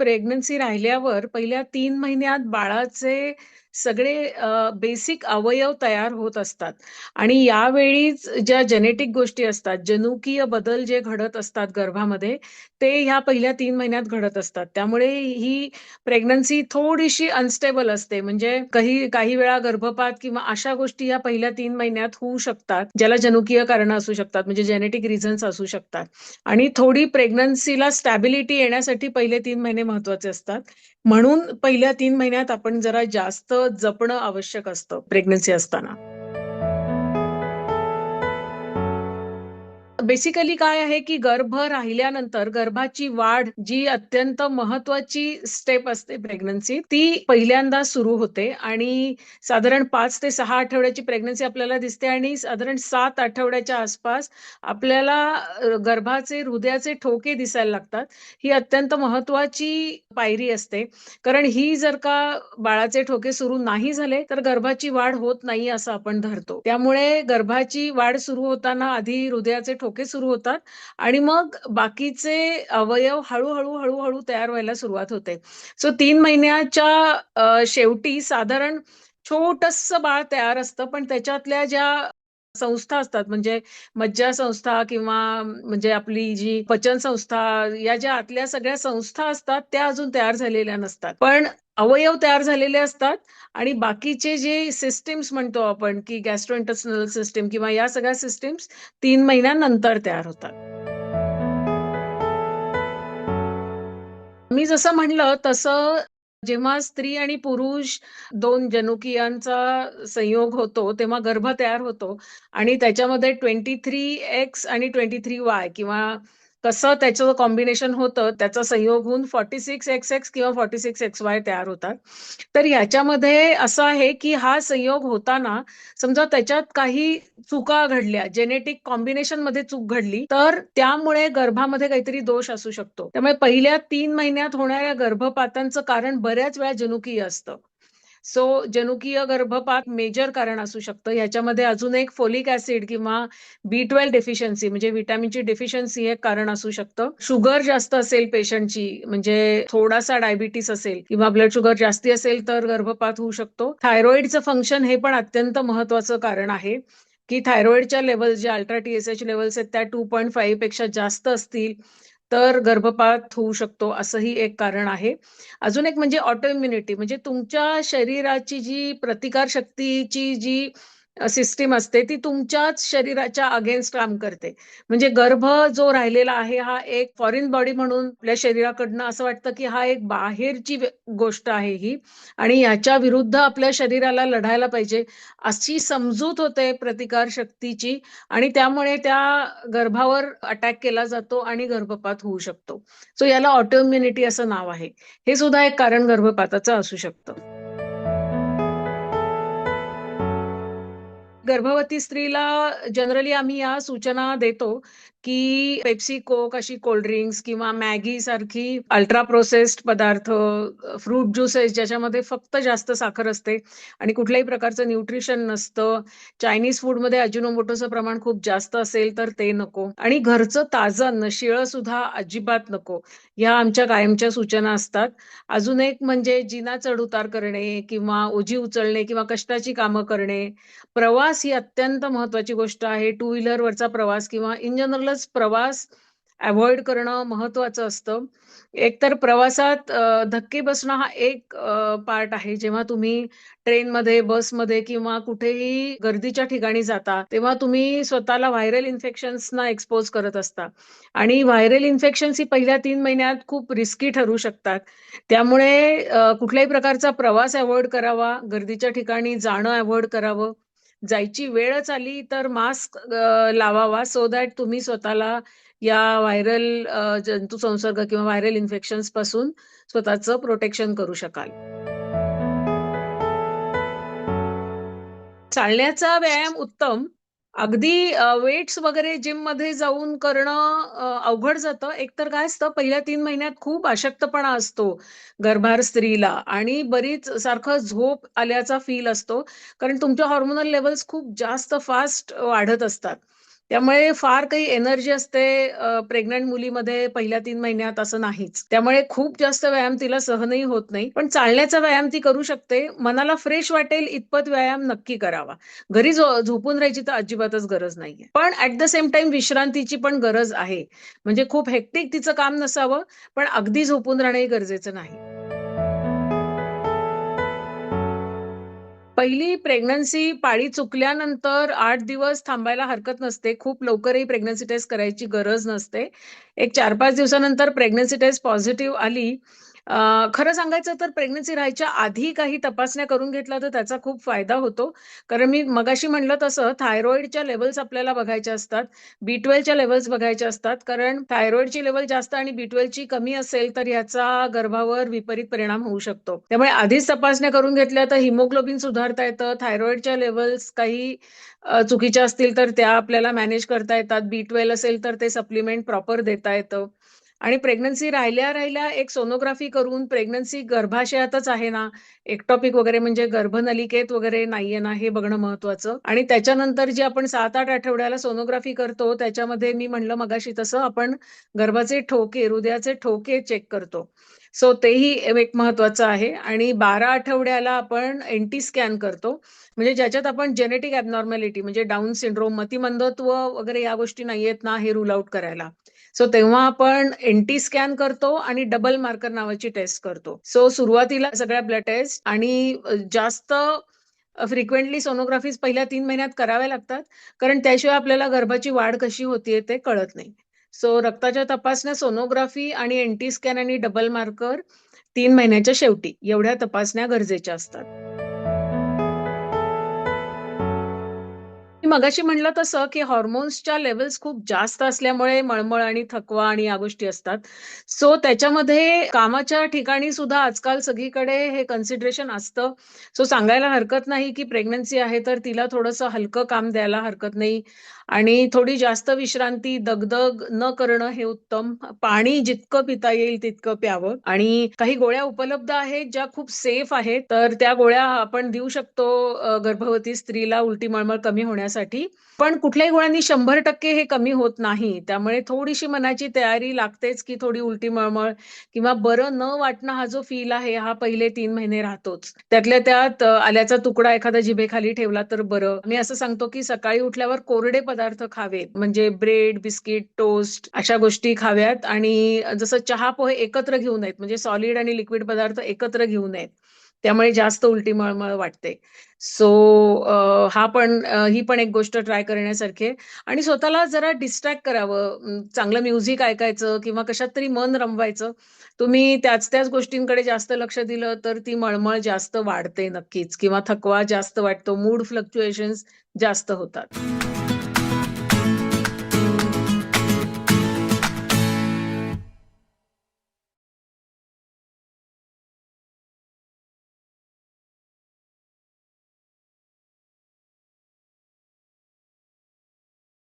Pregnancy राहिल्यावर पहिल्या 3 महिन्यात बाळाचे सगळे बेसिक अवयव तयार होत असतात आणि यावेळीच ज्या जेनेटिक गोष्टी असतात, जनुकीय बदल जे घडत असतात गर्भामध्ये, ते ह्या पहिल्या 3 महिन्यात घडत असतात. त्यामुळे ही प्रेग्नन्सी थोडीशी अनस्टेबल असते. म्हणजे काही काही वेळा गर्भपात किंवा अशा गोष्टी या पहिल्या 3 महिन्यात होऊ शकतात, ज्याला जनुकीय कारणं असू शकतात, म्हणजे जेनेटिक रिझन्स असू शकतात. आणि थोडी प्रेग्नन्सीला स्टॅबिलिटी येण्यासाठी पहिले 3 महिने महत्वाचे असतात. म्हणून पहिल्या 3 महिन्यात आपण जरा जास्त जपणं आवश्यक असतं प्रेग्नन्सी असताना. बेसिकली काय आहे की गर्भ राहिल्यानंतर गर्भाची वाढ जी अत्यंत महत्वाची स्टेप असते प्रेग्नन्सी, ती पहिल्यांदा सुरू होते आणि साधारण 5 ते 6 आठवड्याची प्रेग्नन्सी आपल्याला दिसते आणि साधारण 7 आठवड्याच्या आसपास आपल्याला गर्भाचे हृदयाचे ठोके दिसायला लागतात. ही अत्यंत महत्वाची पायरी असते, कारण ही जर का बाळाचे ठोके सुरू नाही झाले तर गर्भाची वाढ होत नाही असं आपण धरतो. त्यामुळे गर्भाची वाढ सुरू होताना आधी हृदयाचे ठोके सुरू होतात आणि मग बाकीचे अवयव हळूहळू हळूहळू तयार व्हायला सुरुवात होते. सो 3 महिन्याच्या शेवटी साधारण छोटंसं बाळ तयार असतं, पण त्याच्यातल्या ज्या संस्था असतात, म्हणजे मज्जा संस्था किंवा म्हणजे आपली जी पचन संस्था, या ज्या आतल्या सगळ्या संस्था असतात त्या अजून तयार झालेल्या नसतात, पण अवयव तयार झालेले असतात आणि बाकीचे जे सिस्टीम्स म्हणतो आपण की गॅस्ट्रोइंटेस्टिनल सिस्टीम किंवा या सगळ्या सिस्टीम्स 3 महिन्यानंतर तयार होतात. मी जसं म्हणलं तसं जेव्हा स्त्री आणि पुरुष दोन जनुकीयांचा संयोग होतो तेव्हा गर्भ तयार होतो आणि त्याच्यामध्ये 23X आणि 23Y किंवा कसं त्याचं कॉम्बिनेशन होतं त्याचा संयोग होऊन 46XX किंवा 46XY तयार होतात. तर याच्यामध्ये असं आहे की हा संयोग होताना समजा त्याच्यात काही चुका घडल्या, जेनेटिक कॉम्बिनेशन मध्ये चूक घडली, तर त्यामुळे गर्भामध्ये काहीतरी दोष असू शकतो. त्यामुळे पहिल्या 3 महिन्यात होणाऱ्या गर्भपातांचं कारण बऱ्याच वेळा जनुकीय असतं. सो जनुकीय गर्भपात मेजर कारण असू शकतं. ह्याच्यामध्ये अजून एक फोलिक ऍसिड किंवा B12 डेफिशियन्सी म्हणजे व्हिटॅमिनची डेफिशियन्सी हे कारण असू शकतं. शुगर जास्त असेल पेशंटची, म्हणजे थोडासा डायबिटीस असेल किंवा ब्लड शुगर जास्ती असेल तर गर्भपात होऊ शकतो. थायरॉइडचं फंक्शन हे पण अत्यंत महत्वाचं कारण आहे की थायरॉइडच्या लेवल जे अल्ट्रा TSH लेवल्स आहेत त्या 2.5 पेक्षा जास्त असतील तर गर्भपात होऊ शकतो, असंही एक कारण आहे. अजून एक म्हणजे ऑटोइम्युनिटी, म्हणजे तुमच्या शरीराची जी प्रतिकार शक्तीची जी सिस्टीम असते ती तुमच्याच शरीराच्या अगेन्स्ट काम करते. म्हणजे गर्भ जो राहिलेला आहे हा एक फॉरेन बॉडी म्हणून आपल्या शरीराकडनं असं वाटतं की हा एक बाहेरची गोष्ट आहे ही आणि याच्या विरुद्ध आपल्या शरीराला लढायला पाहिजे अशी समजूत होते प्रतिकार शक्तीची आणि त्यामुळे त्या गर्भावर अटॅक केला जातो आणि गर्भपात होऊ शकतो. सो याला ऑटोइम्युनिटी असं नाव आहे. हे सुद्धा एक कारण गर्भपाताचं असू शकतं. गर्भवती स्त्रीला जनरली आम्ही या सूचना देतो की पेप्सी, कोक अशी कोल्ड ड्रिंक्स किंवा मॅगी सारखी अल्ट्रा प्रोसेस्ड पदार्थ, फ्रूट ज्युसेस ज्याच्यामध्ये फक्त जास्त साखर असते आणि कुठल्याही प्रकारचं न्यूट्रिशन नसतं, चायनीज फूडमध्ये अजिनोमोटोचं प्रमाण खूप जास्त असेल तर ते नको आणि घरचं ताजं अन्न, शिळं सुद्धा अजिबात नको, या आमच्या कायमच्या सूचना असतात. अजून एक म्हणजे जिना चढ-उतार करणे किंवा ओझी उचलणे किंवा कष्टाची कामं करणे, प्रवास ही अत्यंत महत्वाची गोष्ट आहे. टू व्हीलरवरचा प्रवास किंवा इन जनरलच प्रवास अव्हॉइड करणं महत्वाचं असतं. एकतर प्रवासात धक्के बसणं हा एक पार्ट आहे. जेव्हा तुम्ही ट्रेनमध्ये, बसमध्ये किंवा कुठेही गर्दीच्या ठिकाणी जाता, तेव्हा तुम्ही स्वतःला व्हायरल इन्फेक्शन्सना एक्सपोज करत असता आणि व्हायरल इन्फेक्शन्स ही पहिल्या 3 महिन्यात खूप रिस्की ठरू शकतात. त्यामुळे कुठल्याही प्रकारचा प्रवास अव्हॉइड करावा, गर्दीच्या ठिकाणी जाणं अव्हॉइड करावं. जायची वेळच आली तर मास्क लावावा सो दॅट तुम्ही स्वतःला या व्हायरल जंतू संसर्ग किंवा व्हायरल इन्फेक्शन्स पासून स्वतःचं प्रोटेक्शन करू शकाल. चालण्याचा व्यायाम उत्तम. अगदी वेट्स वगैरे जिम मध्ये जाऊन करणं अवघड जातं. एकतर काय असतं पहिल्या 3 महिन्यात खूप अशक्तपणा असतो गर्भार स्त्रीला आणि बरीच सारखं झोप आल्याचा फील असतो, कारण तुमच्या हॉर्मोनल लेवल्स खूप जास्त फास्ट वाढत असतात. त्यामुळे फार काही एनर्जी असते प्रेग्नंट मुलीमध्ये पहिल्या 3 महिन्यात असं नाहीच. त्यामुळे खूप जास्त व्यायाम तिला सहनही होत नाही. पण चालण्याचा व्यायाम ती करू शकते. मनाला फ्रेश वाटेल इतपत व्यायाम नक्की करावा. घरी झोपून राहायची तर अजिबातच गरज नाहीये. पण ॲट द सेम टाईम विश्रांतीची पण गरज आहे. म्हणजे खूप हेक्टिक तिचं काम नसावं, पण अगदी झोपून राहणंही गरजेचं नाही. पहिली प्रेग्नन्सी पाळी चुकल्यानंतर 8 दिवस थांबायला हरकत नसते. खूप लवकरही प्रेग्नन्सी टेस्ट करायची गरज नसते. एक 4-5 दिवसानंतर प्रेग्नन्सी टेस्ट पॉझिटिव्ह आली. खरं सांगायचं तर प्रेग्नन्सी राहायच्या आधी काही तपासण्या करून घेतल्या तर त्याचा खूप फायदा होतो. कारण मी मगाशी म्हटलं तसं थायरॉईडच्या लेव्हल्स आपल्याला बघायच्या असतात. B12च्या लेव्हल्स बघायच्या असतात. कारण थायरॉईडची लेव्हल जास्त आणि B12ची कमी असेल तर याचा गर्भावर विपरीत परिणाम होऊ शकतो. त्यामुळे आधीच तपासण्या करून घेतल्या तर हिमोग्लोबिन सुधारता येतं. थायरॉईडच्या लेव्हल्स काही चुकीच्या असतील तर त्या आपल्याला मॅनेज करता येतात. B12 असेल तर ते सप्लिमेंट प्रॉपर देता येतं. आणि प्रेग्नन्सी राहिल्या-राहिल्या एक सोनोग्राफी करून प्रेग्नन्सी गर्भाशयातच आहे ना, एक्टॉपिक वगैरे म्हणजे गर्भनलिकेत वगैरे नाहीये ना, हे बघणं महत्वाचं. आणि त्याच्यानंतर जी आपण 7-8 आठवड्याला सोनोग्राफी करतो, त्याच्यामध्ये मी म्हणलं मगाशी तसं आपण गर्भाचे ठोके, हृदयाचे ठोके चेक करतो. सो तेही एक महत्वाचं आहे. आणि 12 आठवड्याला आपण एनटी स्कॅन करतो. म्हणजे ज्याच्यात आपण जेनेटिक ॲबनॉर्मॅलिटी म्हणजे डाउन सिंड्रोम, मतिमंदत्व वगैरे या गोष्टी नाहीयेत ना, हे रूल आउट करायला. सो तेव्हा आपण एनटी स्कॅन करतो आणि डबल मार्कर नावाची टेस्ट करतो. सो सुरुवातीला सगळ्या ब्लड टेस्ट आणि जास्त फ्रिक्वेंटली सोनोग्राफीज पहिल्या 3 महिन्यात कराव्या लागतात. कारण त्याशिवाय आपल्याला गर्भाची वाढ कशी होतीये ते कळत नाही. सो रक्ताच्या तपासण्या, सोनोग्राफी आणि एनटी स्कॅन आणि डबल मार्कर 3 महिन्याच्या शेवटी एवढ्या तपासण्या गरजेच्या असतात. मी मगाशी म्हटलं तसं, की हार्मोन्सच्या लेव्हल्स खूप जास्त असल्यामुळे मळमळ आणि थकवा आणि या गोष्टी असतात. सो त्याच्यामध्ये कामाच्या ठिकाणी सुद्धा आजकाल सगळीकडे हे कन्सिडरेशन असतं. सो सांगायला हरकत नाही, की प्रेग्नन्सी आहे तर तिला थोडंसं हलकं काम द्यायला हरकत नाही आणि थोडी जास्त विश्रांती, दगदग न करणं हे उत्तम. पाणी जितकं पिता येईल तितकं प्यावं आणि काही गोळ्या उपलब्ध आहेत ज्या खूप सेफ आहेत. तर त्या गोळ्या आपण देऊ शकतो गर्भवती स्त्रीला उलटी मळमळ कमी होण्यासाठी. पण कुठल्याही गोळ्यांनी 100% हे कमी होत नाही. त्यामुळे थोडीशी मनाची तयारी लागतेच, की थोडी उलटी मळमळ किंवा बरं न वाटणं हा जो फील आहे हा पहिले 3 महिने राहतोच. त्यातल्या त्यात आल्याचा तुकडा एखादा जिभेखाली ठेवला तर बरं. मी असं सांगतो, की सकाळी उठल्यावर कोरडे पदार्थ खावेत. म्हणजे ब्रेड, बिस्किट, टोस्ट अशा गोष्टी खाव्यात आणि जसं चहा, पोहे एकत्र घेऊ नयेत. म्हणजे सॉलिड आणि लिक्विड पदार्थ एकत्र घेऊ नयेत. त्यामुळे जास्त उलटी मळमळ वाटते. सो ही पण एक गोष्ट ट्राय करण्यासारखी आहे आणि स्वतःला जरा डिस्ट्रॅक्ट करावं. चांगलं म्युझिक ऐकायचं किंवा कशात तरी मन रमवायचं. तुम्ही त्याच-त्याच गोष्टींकडे जास्त लक्ष दिलं तर ती मळमळ जास्त वाढते नक्कीच किंवा थकवा जास्त वाटतो, मूड फ्लक्च्युएशन्स जास्त होतात.